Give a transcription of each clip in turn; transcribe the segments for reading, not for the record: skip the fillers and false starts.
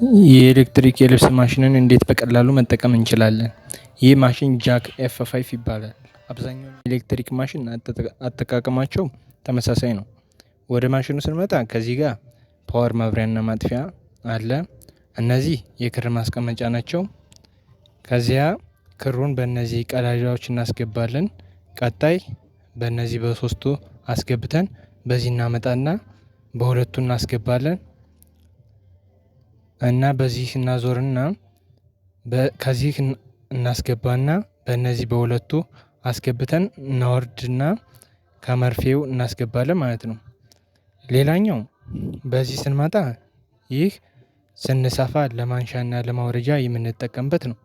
የኤሌክትሪክ የልብስ ማሽንን እንዴት በቀላሉ መጠቀም እንችላለን? ይህ ማሽን ጃክ F5 ይባላል። አብዛኛው ኤሌክትሪክ ማሽን አጠቃቀማቸው ተመሳሳይ ነው። ወደ ማሽኑ ስንመጣ ከዚህ ጋር ፓወር ማብሪያና ማጥፊያ አለ። እነዚህ የክር ማስቀመጫ ናቸው። ከዚያ ክሩን በእነዚህ ቀዳዳዎች እናስገባለን። ቀጣይ በእነዚህ በሶስቱ አስገብተን በዚህ እናመጣና በሁለቱ እናስገባለን እና በዚህ እናዞርና ከዚህ እናስገባና በእነዚህ በሁለቱ አስገብተን እናወርድና ከመርፌው እናስገባለን ማለት ነው። ሌላኛው በዚህ ስንመጣ ይህ ስንሰፋ ለማንሻና ለማውረጃ የምንጠቀምበት ነው።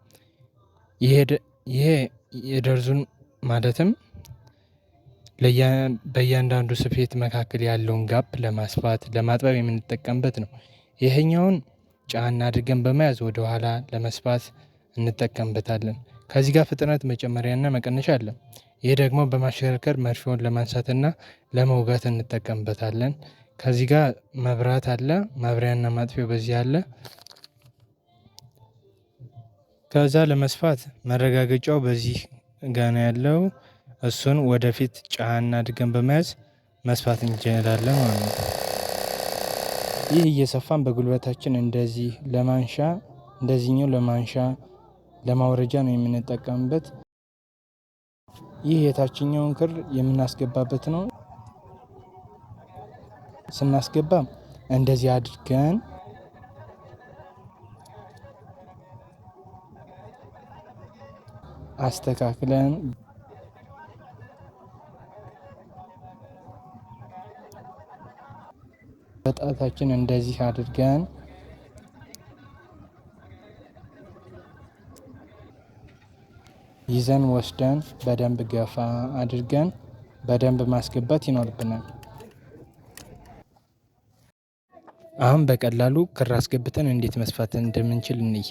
ይሄ የደርዙን ማለትም በእያንዳንዱ ስፌት መካከል ያለውን ጋፕ ለማስፋት ለማጥበብ የምንጠቀምበት ነው። ይሄኛውን ጫና አድርገን በመያዝ ወደ ኋላ ለመስፋት እንጠቀምበታለን። ከዚህ ጋር ፍጥነት መጨመሪያና መቀነሻ አለ። ይህ ደግሞ በማሽከርከር መርፌውን ለማንሳትና ለመውጋት እንጠቀምበታለን። ከዚህ ጋር መብራት አለ። ማብሪያና ማጥፊያው በዚህ አለ። ከዛ ለመስፋት መረጋገጫው በዚህ ጋር ያለው እሱን ወደፊት ጫና አድርገን በመያዝ መስፋት እንችላለን ማለት ነው። ይህ እየሰፋን በጉልበታችን እንደዚህ ለማንሻ እንደዚህኛው ለማንሻ ለማውረጃ ነው የምንጠቀምበት። ይህ የታችኛውን ክር የምናስገባበት ነው። ስናስገባ እንደዚህ አድርገን አስተካክለን በጣታችን እንደዚህ አድርገን ይዘን ወስደን በደንብ ገፋ አድርገን በደንብ ማስገባት ይኖርብናል። አሁን በቀላሉ ክር አስገብተን እንዴት መስፋት እንደምንችል እንይ።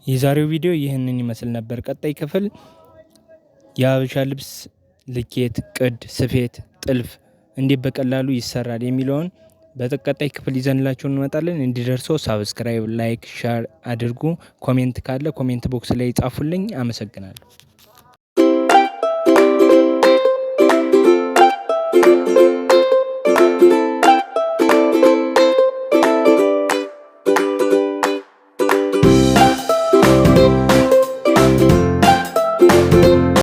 የዛሬው ቪዲዮ ይህንን ይመስል ነበር። ቀጣይ ክፍል የሀበሻ ልብስ ልኬት፣ ቅድ፣ ስፌት፣ ጥልፍ እንዴት በቀላሉ ይሰራል የሚለውን በቀጣይ ክፍል ይዘንላችሁ እንመጣለን። እንዲደርሰው ሳብስክራይብ፣ ላይክ፣ ሼር አድርጉ። ኮሜንት ካለ ኮሜንት ቦክስ ላይ ጻፉልኝ። አመሰግናለሁ።